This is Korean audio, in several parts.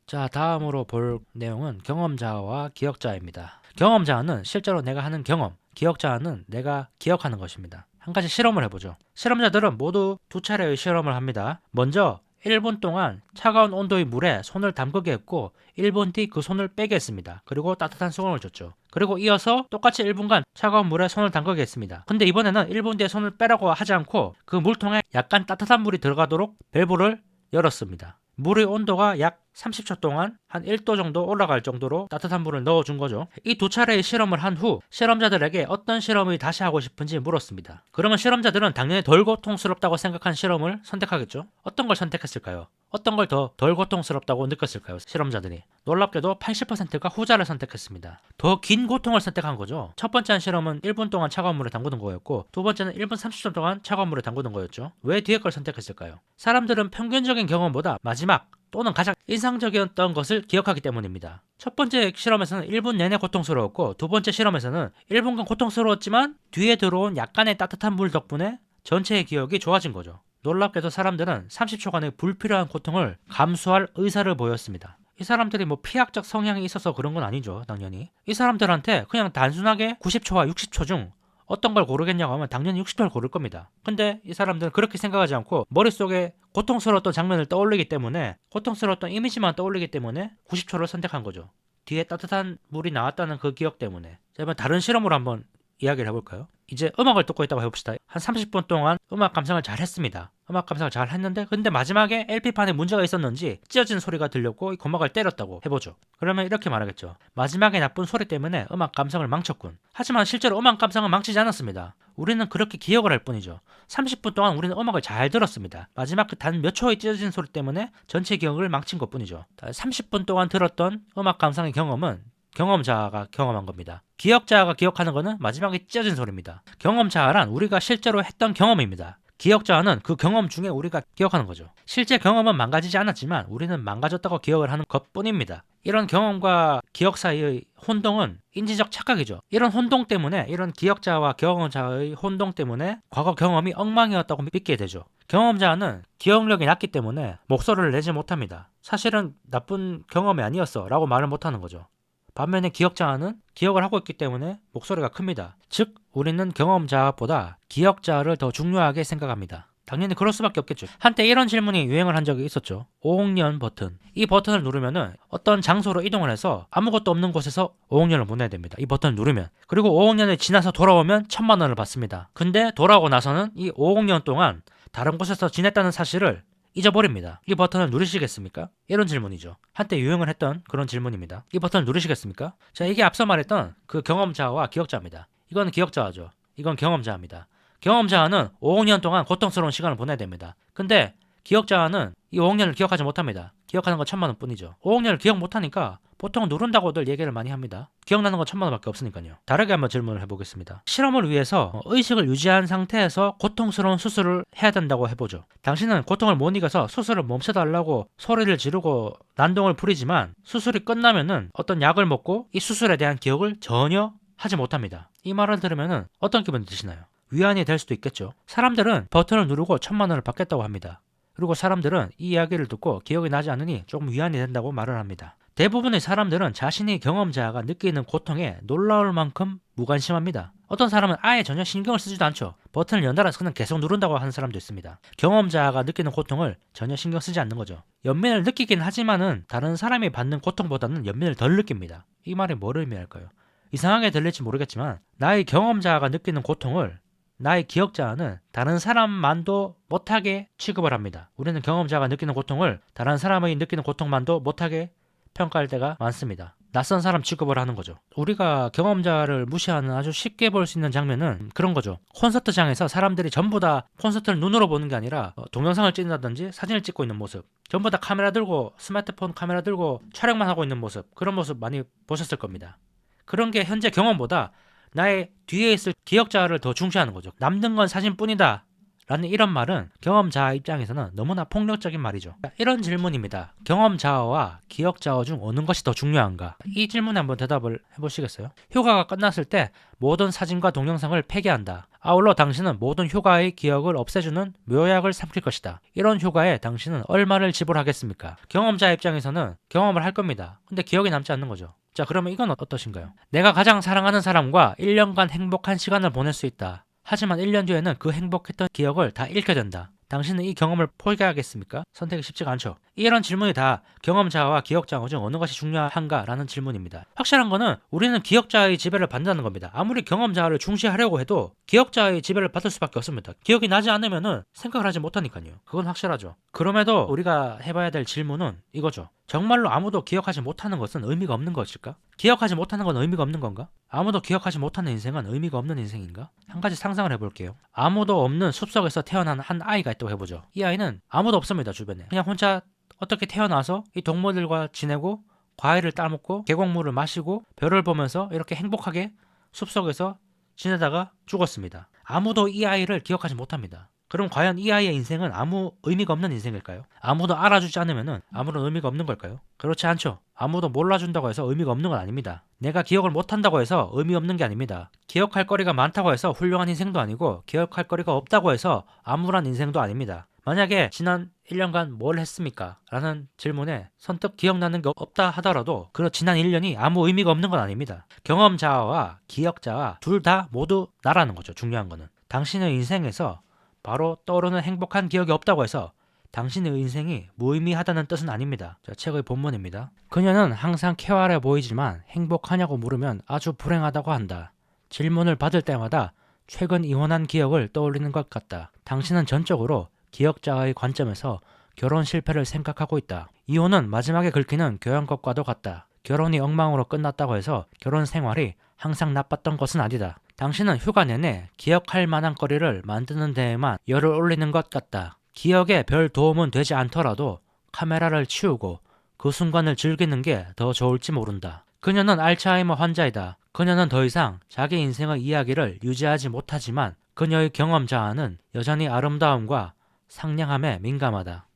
자, 다음으로 볼 내용은 경험자와 기억자입니다. 경험자는 실제로 내가 하는 경험, 기억자는 내가 기억하는 것입니다. 한 가지 실험을 해보죠. 실험자들은 모두 두 차례의 실험을 합니다. 먼저 1분 동안 차가운 온도의 물에 손을 담그게 했고 1분 뒤 그 손을 빼게 했습니다. 그리고 따뜻한 수건을 줬죠. 그리고 이어서 똑같이 1분간 차가운 물에 손을 담그게 했습니다. 근데 이번에는 1분 뒤에 손을 빼라고 하지 않고 그 물통에 약간 따뜻한 물이 들어가도록 밸브를 열었습니다. 물의 온도가 약 30초 동안 한 1도 정도 올라갈 정도로 따뜻한 물을 넣어준 거죠. 이 두 차례의 실험을 한 후 실험자들에게 어떤 실험을 다시 하고 싶은지 물었습니다. 그러면 실험자들은 당연히 덜 고통스럽다고 생각한 실험을 선택하겠죠. 어떤 걸 선택했을까요? 어떤 걸 더 덜 고통스럽다고 느꼈을까요? 실험자들이. 놀랍게도 80%가 후자를 선택했습니다. 더 긴 고통을 선택한 거죠. 첫 번째 실험은 1분 동안 차가운 물에 담그는 거였고 두 번째는 1분 30초 동안 차가운 물에 담그는 거였죠. 왜 뒤에 걸 선택했을까요? 사람들은 평균적인 경험보다 마지막 또는 가장 인상적이었던 것을 기억하기 때문입니다. 첫 번째 실험에서는 1분 내내 고통스러웠고 두 번째 실험에서는 1분간 고통스러웠지만 뒤에 들어온 약간의 따뜻한 물 덕분에 전체의 기억이 좋아진 거죠. 놀랍게도 사람들은 30초간의 불필요한 고통을 감수할 의사를 보였습니다. 이 사람들이 뭐 피학적 성향이 있어서 그런 건 아니죠, 당연히. 이 사람들한테 그냥 단순하게 90초와 60초 중 어떤 걸 고르겠냐고 하면 당연히 60초를 고를 겁니다. 근데 이 사람들은 그렇게 생각하지 않고 머릿속에 고통스러웠던 장면을 떠올리기 때문에 고통스러웠던 이미지만 떠올리기 때문에 90초를 선택한 거죠. 뒤에 따뜻한 물이 나왔다는 그 기억 때문에. 자, 이번 다른 실험으로 한번 이야기를 해볼까요? 이제 음악을 듣고 있다고 해봅시다. 한 30분 동안 음악 감상을 잘 했습니다. 음악 감상을 잘 했는데 근데 마지막에 LP판에 문제가 있었는지 찢어진 소리가 들렸고 이 고막을 때렸다고 해보죠. 그러면 이렇게 말하겠죠. 마지막에 나쁜 소리 때문에 음악 감상을 망쳤군. 하지만 실제로 음악 감상은 망치지 않았습니다. 우리는 그렇게 기억을 할 뿐이죠. 30분 동안 우리는 음악을 잘 들었습니다. 마지막 그 단 몇 초의 찢어진 소리 때문에 전체 기억을 망친 것 뿐이죠. 30분 동안 들었던 음악 감상의 경험은 경험자가 경험한 겁니다. 기억자가 기억하는 것은 마지막에 찢어진 소리입니다. 경험자란 우리가 실제로 했던 경험입니다. 기억자는 그 경험 중에 우리가 기억하는 거죠. 실제 경험은 망가지지 않았지만 우리는 망가졌다고 기억을 하는 것뿐입니다. 이런 경험과 기억 사이의 혼동은 인지적 착각이죠. 이런 혼동 때문에, 이런 기억자와 경험자의 혼동 때문에 과거 경험이 엉망이었다고 믿게 되죠. 경험자는 기억력이 낮기 때문에 목소리를 내지 못합니다. 사실은 나쁜 경험이 아니었어 라고 말을 못하는 거죠. 반면에 기억자는 기억을 하고 있기 때문에 목소리가 큽니다. 즉 우리는 경험자보다 기억자를 더 중요하게 생각합니다. 당연히 그럴 수밖에 없겠죠. 한때 이런 질문이 유행을 한 적이 있었죠. 5억 년 버튼. 이 버튼을 누르면은 어떤 장소로 이동을 해서 아무것도 없는 곳에서 5억 년을 보내야 됩니다. 이 버튼을 누르면. 그리고 5억 년이 지나서 돌아오면 1000만 원을 받습니다. 근데 돌아오고 나서는 이 5억 년 동안 다른 곳에서 지냈다는 사실을 잊어버립니다. 이 버튼을 누르시겠습니까? 이런 질문이죠. 한때 유행을 했던 그런 질문입니다. 이 버튼을 누르시겠습니까? 자, 이게 앞서 말했던 그 경험자와 기억자입니다. 이건 기억자죠. 이건 경험자입니다. 경험자는 5억 년 동안 고통스러운 시간을 보내야 됩니다. 근데 기억자는 이 5억 년을 기억하지 못합니다. 기억하는 건 1000만 원 뿐이죠. 5억 년을 기억 못하니까 보통 누른다고들 얘기를 많이 합니다. 기억나는 건 1000만 원밖에 없으니까요. 다르게 한번 질문을 해보겠습니다. 실험을 위해서 의식을 유지한 상태에서 고통스러운 수술을 해야 된다고 해보죠. 당신은 고통을 못 이겨서 수술을 멈춰달라고 소리를 지르고 난동을 부리지만 수술이 끝나면은 어떤 약을 먹고 이 수술에 대한 기억을 전혀 하지 못합니다. 이 말을 들으면은 어떤 기분이 드시나요? 위안이 될 수도 있겠죠. 사람들은 버튼을 누르고 1000만 원을 받겠다고 합니다. 그리고 사람들은 이 이야기를 듣고 기억이 나지 않으니 조금 위안이 된다고 말을 합니다. 대부분의 사람들은 자신이 경험자가 느끼는 고통에 놀라울 만큼 무관심합니다. 어떤 사람은 아예 전혀 신경을 쓰지도 않죠. 버튼을 연달아서 그냥 계속 누른다고 하는 사람도 있습니다. 경험자가 느끼는 고통을 전혀 신경 쓰지 않는 거죠. 연민을 느끼긴 하지만은 다른 사람이 받는 고통보다는 연민을 덜 느낍니다. 이 말이 뭘 의미할까요? 이상하게 들릴지 모르겠지만 나의 경험자가 느끼는 고통을 나의 기억자는 다른 사람만도 못하게 취급을 합니다. 우리는 경험자가 느끼는 고통을 다른 사람의 느끼는 고통만도 못하게 평가할 때가 많습니다. 낯선 사람 취급을 하는 거죠. 우리가 경험자를 무시하는 아주 쉽게 볼 수 있는 장면은 그런 거죠. 콘서트장에서 사람들이 전부 다 콘서트를 눈으로 보는 게 아니라 동영상을 찍는다든지 사진을 찍고 있는 모습, 전부 다 카메라 들고 스마트폰 카메라 들고 촬영만 하고 있는 모습, 그런 모습 많이 보셨을 겁니다. 그런 게 현재 경험보다 나의 뒤에 있을 기억자를 더 중시하는 거죠. 남는 건 사진뿐이다 라는 이런 말은 경험자 입장에서는 너무나 폭력적인 말이죠. 이런 질문입니다. 경험자와 기억자와 중 어느 것이 더 중요한가? 이 질문에 한번 대답을 해보시겠어요? 휴가가 끝났을 때 모든 사진과 동영상을 폐기한다. 아울러 당신은 모든 휴가의 기억을 없애주는 묘약을 삼킬 것이다. 이런 휴가에 당신은 얼마를 지불하겠습니까? 경험자 입장에서는 경험을 할 겁니다. 근데 기억이 남지 않는 거죠. 자, 그러면 이건 어떠신가요? 내가 가장 사랑하는 사람과 1년간 행복한 시간을 보낼 수 있다. 하지만 1년 뒤에는 그 행복했던 기억을 다 잃게 된다. 당신은 이 경험을 포기하겠습니까? 선택이 쉽지가 않죠. 이런 질문이 다 경험자와 기억자 중 어느 것이 중요한가라는 질문입니다. 확실한 거는 우리는 기억자의 지배를 받는다는 겁니다. 아무리 경험자를 중시하려고 해도 기억자의 지배를 받을 수밖에 없습니다. 기억이 나지 않으면 생각을 하지 못하니까요. 그건 확실하죠. 그럼에도 우리가 해봐야 될 질문은 이거죠. 정말로 아무도 기억하지 못하는 것은 의미가 없는 것일까? 기억하지 못하는 건 의미가 없는 건가? 아무도 기억하지 못하는 인생은 의미가 없는 인생인가? 한 가지 상상을 해볼게요. 아무도 없는 숲속에서 태어난 한 아이가 있다고 해보죠. 이 아이는 아무도 없습니다, 주변에. 그냥 혼자 어떻게 태어나서 이 동물들과 지내고 과일을 따먹고 계곡물을 마시고 별을 보면서 이렇게 행복하게 숲속에서 지내다가 죽었습니다. 아무도 이 아이를 기억하지 못합니다. 그럼 과연 이 아이의 인생은 아무 의미가 없는 인생일까요? 아무도 알아주지 않으면 아무런 의미가 없는 걸까요? 그렇지 않죠. 아무도 몰라준다고 해서 의미가 없는 건 아닙니다. 내가 기억을 못한다고 해서 의미 없는 게 아닙니다. 기억할 거리가 많다고 해서 훌륭한 인생도 아니고 기억할 거리가 없다고 해서 암울한 인생도 아닙니다. 만약에 지난 1년간 뭘 했습니까? 라는 질문에 선뜻 기억나는 게 없다 하더라도 그 지난 1년이 아무 의미가 없는 건 아닙니다. 경험자와 기억자와 둘 다 모두 나라는 거죠. 중요한 거는. 당신의 인생에서 바로 떠오르는 행복한 기억이 없다고 해서 당신의 인생이 무의미하다는 뜻은 아닙니다. 자, 책의 본문입니다. 그녀는 항상 쾌활해 보이지만 행복하냐고 물으면 아주 불행하다고 한다. 질문을 받을 때마다 최근 이혼한 기억을 떠올리는 것 같다. 당신은 전적으로 기억자의 관점에서 결혼 실패를 생각하고 있다. 이혼은 마지막에 긁히는 교양 것과도 같다. 결혼이 엉망으로 끝났다고 해서 결혼 생활이 항상 나빴던 것은 아니다. 당신은 휴가 내내 기억할 만한 거리를 만드는 데에만 열을 올리는 것 같다. 기억에 별 도움은 되지 않더라도 카메라를 치우고 그 순간을 즐기는 게 더 좋을지 모른다. 그녀는 알츠하이머 환자이다. 그녀는 더 이상 자기 인생의 이야기를 유지하지 못하지만 그녀의 경험자아는 여전히 아름다움과 상냥함에 민감하다.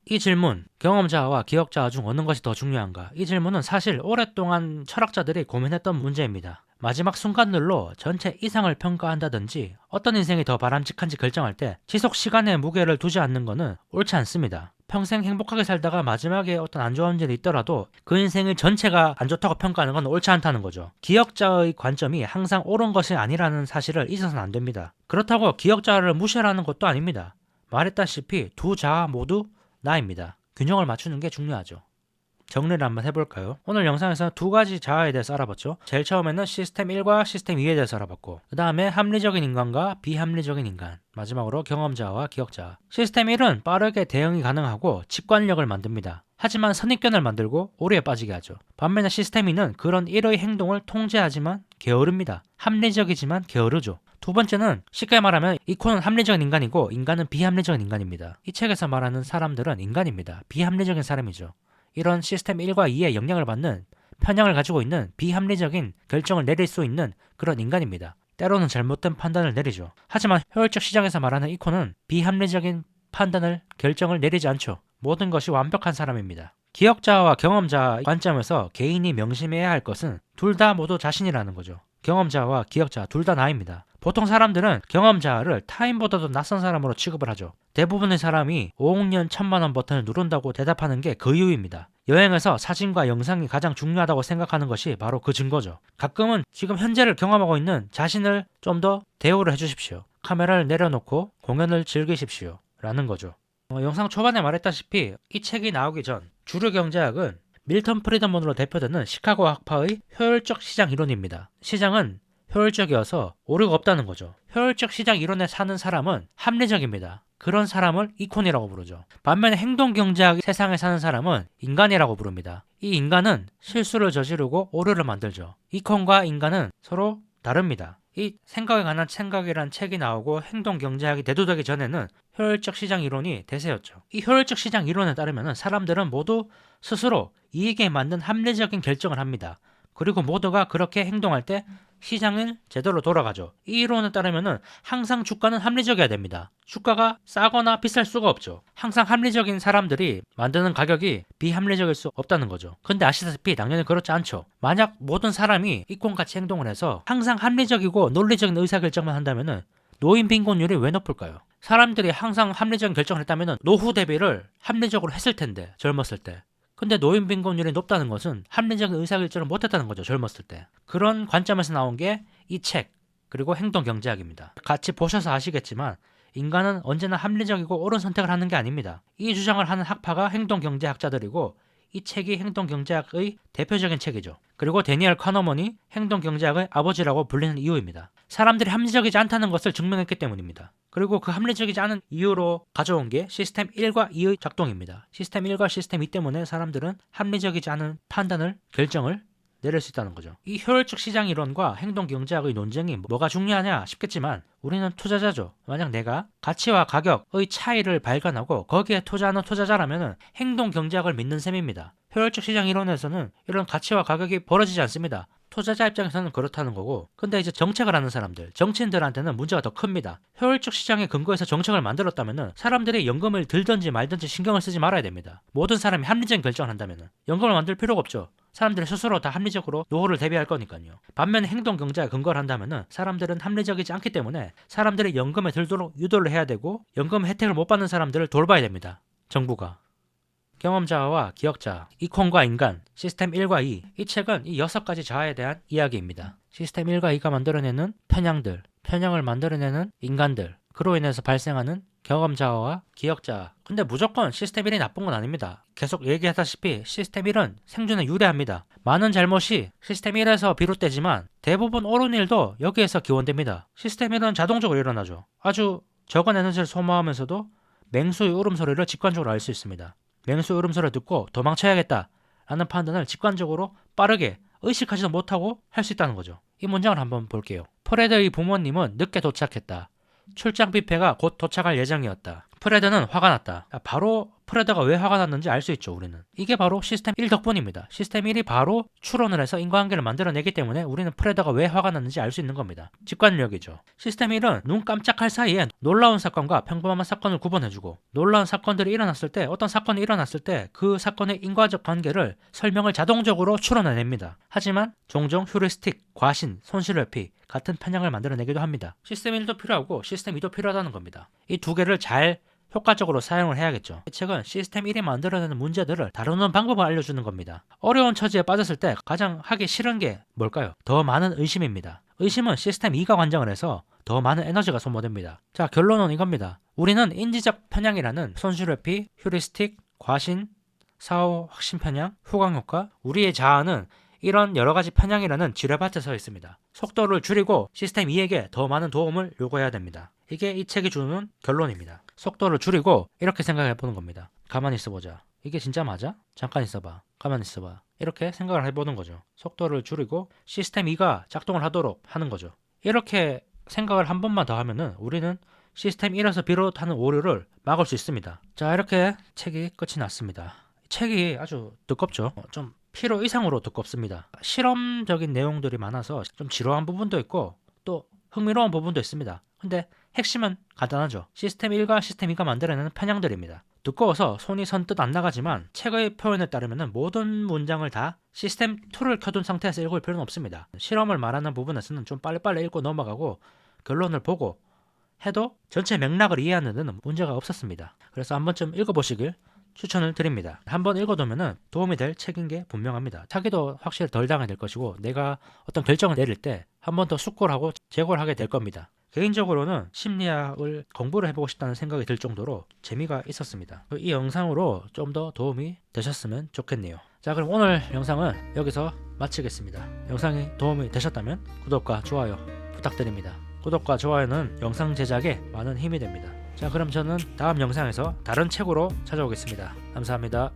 이 질문, 경험자와 기억자 중 어느 것이 더 중요한가? 이 질문은 사실 오랫동안 철학자들이 고민했던 문제입니다. 마지막 순간들로 전체 이상을 평가한다든지 어떤 인생이 더 바람직한지 결정할 때 지속 시간의 무게를 두지 않는 것은 옳지 않습니다. 평생 행복하게 살다가 마지막에 어떤 안 좋은 일이 있더라도 그 인생의 전체가 안 좋다고 평가하는 건 옳지 않다는 거죠. 기억자의 관점이 항상 옳은 것이 아니라는 사실을 잊어서는 안 됩니다. 그렇다고 기억자를 무시하라는 것도 아닙니다. 말했다시피 두 자아 모두 나입니다. 균형을 맞추는 게 중요하죠. 정리를 한번 해볼까요? 오늘 영상에서 두 가지 자아에 대해서 알아봤죠. 제일 처음에는 시스템 1과 시스템 2에 대해서 알아봤고 그 다음에 합리적인 인간과 비합리적인 인간, 마지막으로 경험자와 기억자. 시스템 1은 빠르게 대응이 가능하고 직관력을 만듭니다. 하지만 선입견을 만들고 오류에 빠지게 하죠. 반면에 시스템 2는 그런 1의 행동을 통제하지만 게으릅니다. 합리적이지만 게으르죠. 두 번째는 쉽게 말하면 이코는 합리적인 인간이고 인간은 비합리적인 인간입니다. 이 책에서 말하는 사람들은 인간입니다. 비합리적인 사람이죠. 이런 시스템 1과 2의 영향을 받는 편향을 가지고 있는 비합리적인 결정을 내릴 수 있는 그런 인간입니다. 때로는 잘못된 판단을 내리죠. 하지만 효율적 시장에서 말하는 이코는 비합리적인 판단을 결정을 내리지 않죠. 모든 것이 완벽한 사람입니다. 기억자와 경험자 관점에서 개인이 명심해야 할 것은 둘 다 모두 자신이라는 거죠. 경험자와 기억자 둘 다 나입니다. 보통 사람들은 경험자를 타인보다도 낯선 사람으로 취급을 하죠. 대부분의 사람이 5억 년 1000만 원 버튼을 누른다고 대답하는 게 그 이유입니다. 여행에서 사진과 영상이 가장 중요하다고 생각하는 것이 바로 그 증거죠. 가끔은 지금 현재를 경험하고 있는 자신을 좀 더 대우를 해주십시오. 카메라를 내려놓고 공연을 즐기십시오. 라는 거죠. 영상 초반에 말했다시피 이 책이 나오기 전 주류 경제학은 밀턴 프리드먼으로 대표되는 시카고 학파의 효율적 시장 이론입니다. 시장은 효율적이어서 오류가 없다는 거죠. 효율적 시장 이론에 사는 사람은 합리적입니다. 그런 사람을 이콘이라고 부르죠. 반면에 행동경제학 세상에 사는 사람은 인간이라고 부릅니다. 이 인간은 실수를 저지르고 오류를 만들죠. 이콘과 인간은 서로 다릅니다. 이 생각에 관한 생각이란 책이 나오고 행동경제학이 대두되기 전에는 효율적 시장 이론이 대세였죠. 이 효율적 시장 이론에 따르면 사람들은 모두 스스로 이익에 맞는 합리적인 결정을 합니다. 그리고 모두가 그렇게 행동할 때 시장은 제대로 돌아가죠. 이 이론에 따르면은 항상 주가는 합리적이어야 됩니다. 주가가 싸거나 비쌀 수가 없죠. 항상 합리적인 사람들이 만드는 가격이 비합리적일 수 없다는 거죠. 근데 아시다시피 당연히 그렇지 않죠. 만약 모든 사람이 이권같이 행동을 해서 항상 합리적이고 논리적인 의사결정만 한다면은 노인 빈곤율이 왜 높을까요? 사람들이 항상 합리적인 결정을 했다면은 노후 대비를 합리적으로 했을 텐데, 젊었을 때. 근데 노인 빈곤율이 높다는 것은 합리적인 의사결정을 못했다는 거죠. 젊었을 때. 그런 관점에서 나온 게 이 책, 그리고 행동경제학입니다. 같이 보셔서 아시겠지만 인간은 언제나 합리적이고 옳은 선택을 하는 게 아닙니다. 이 주장을 하는 학파가 행동경제학자들이고 이 책이 행동경제학의 대표적인 책이죠. 그리고 데니얼 카너먼이 행동경제학의 아버지라고 불리는 이유입니다. 사람들이 합리적이지 않다는 것을 증명했기 때문입니다. 그리고 그 합리적이지 않은 이유로 가져온 게 시스템 1과 2의 작동입니다. 시스템 1과 시스템 2 때문에 사람들은 합리적이지 않은 판단을, 결정을 내릴 수 있다는 거죠. 이 효율적 시장 이론과 행동경제학의 논쟁이 뭐가 중요하냐 싶겠지만 우리는 투자자죠. 만약 내가 가치와 가격의 차이를 발견하고 거기에 투자하는 투자자라면 행동경제학을 믿는 셈입니다. 효율적 시장 이론에서는 이런 가치와 가격이 벌어지지 않습니다. 투자자 입장에서는 그렇다는 거고, 근데 이제 정책을 하는 사람들, 정치인들한테는 문제가 더 큽니다. 효율적 시장에 근거해서 정책을 만들었다면 사람들이 연금을 들든지 말든지 신경을 쓰지 말아야 됩니다. 모든 사람이 합리적인 결정을 한다면 연금을 만들 필요가 없죠. 사람들이 스스로 다 합리적으로 노후를 대비할 거니까요. 반면에 행동경제에 근거를 한다면 사람들은 합리적이지 않기 때문에 사람들이 연금에 들도록 유도를 해야 되고 연금 혜택을 못 받는 사람들을 돌봐야 됩니다. 정부가. 경험자와 기억자, 이콘과 인간, 시스템 1과 2. 이 책은 이 6가지 자아에 대한 이야기입니다. 시스템 1과 2가 만들어내는 편향들, 편향을 만들어내는 인간들, 그로 인해서 발생하는 경험자와 기억자. 근데 무조건 시스템 1이 나쁜 건 아닙니다. 계속 얘기하다시피 시스템 1은 생존에 유리합니다. 많은 잘못이 시스템 1에서 비롯되지만 대부분 옳은 일도 여기에서 기원됩니다. 시스템 1은 자동적으로 일어나죠. 아주 적은 에너지를 소모하면서도 맹수의 울음소리를 직관적으로 알 수 있습니다. 맹수의 울음소리를 듣고 도망쳐야겠다 라는 판단을 직관적으로 빠르게 의식하지도 못하고 할 수 있다는 거죠. 이 문장을 한번 볼게요. 프레드의 부모님은 늦게 도착했다. 출장 뷔페가 곧 도착할 예정이었다. 프레드는 화가 났다. 바로 프레드가 왜 화가 났는지 알 수 있죠. 우리는. 이게 바로 시스템 1 덕분입니다. 시스템 1이 바로 추론을 해서 인과관계를 만들어내기 때문에 우리는 프레드가 왜 화가 났는지 알 수 있는 겁니다. 직관력이죠. 시스템 1은 눈 깜짝할 사이에 놀라운 사건과 평범한 사건을 구분해주고, 놀라운 사건들이 일어났을 때, 어떤 사건이 일어났을 때 그 사건의 인과적 관계를 설명을 자동적으로 추론해냅니다. 하지만 종종 휴리스틱, 과신, 손실회피 같은 편향을 만들어내기도 합니다. 시스템 1도 필요하고 시스템 2도 필요하다는 겁니다. 이 두 개를 잘 효과적으로 사용을 해야겠죠. 이 책은 시스템 1이 만들어내는 문제들을 다루는 방법을 알려주는 겁니다. 어려운 처지에 빠졌을 때 가장 하기 싫은 게 뭘까요? 더 많은 의심입니다. 의심은 시스템 2가 관장을 해서 더 많은 에너지가 소모됩니다. 자, 결론은 이겁니다. 우리는 인지적 편향이라는 손실회피, 휴리스틱, 과신, 사후 확신 편향, 후광효과, 우리의 자아는 이런 여러가지 편향이라는 지뢰밭에 서 있습니다. 속도를 줄이고 시스템 2에게 더 많은 도움을 요구해야 됩니다. 이게 이 책이 주는 결론입니다. 속도를 줄이고 이렇게 생각해보는 겁니다. 가만히 있어보자. 이게 진짜 맞아? 잠깐 있어봐. 가만히 있어봐. 이렇게 생각을 해보는 거죠. 속도를 줄이고 시스템 2가 작동을 하도록 하는 거죠. 이렇게 생각을 한 번만 더 하면은 우리는 시스템 1에서 비롯하는 오류를 막을 수 있습니다. 자, 이렇게 책이 끝이 났습니다. 책이 아주 두껍죠. 좀 필요 이상으로 두껍습니다. 실험적인 내용들이 많아서 좀 지루한 부분도 있고 또 흥미로운 부분도 있습니다. 근데 핵심은 간단하죠. 시스템 1과 시스템 2가 만들어내는 편향들입니다. 두꺼워서 손이 선뜻 안 나가지만 책의 표현에 따르면 모든 문장을 다 시스템 2를 켜둔 상태에서 읽을 필요는 없습니다. 실험을 말하는 부분에서는 좀 빨리빨리 읽고 넘어가고 결론을 보고 해도 전체 맥락을 이해하는 데는 문제가 없었습니다. 그래서 한 번쯤 읽어보시길 추천을 드립니다. 한번 읽어두면 도움이 될 책인 게 분명합니다. 사기도 확실히 덜 당하게 될 것이고 내가 어떤 결정을 내릴 때 한 번 더 숙고를 하고 재고를 하게 될 겁니다. 개인적으로는 심리학을 공부를 해보고 싶다는 생각이 들 정도로 재미가 있었습니다. 이 영상으로 좀 더 도움이 되셨으면 좋겠네요. 자, 그럼 오늘 영상은 여기서 마치겠습니다. 영상이 도움이 되셨다면 구독과 좋아요 부탁드립니다. 구독과 좋아요는 영상 제작에 많은 힘이 됩니다. 자, 그럼 저는 다음 영상에서 다른 책으로 찾아오겠습니다. 감사합니다.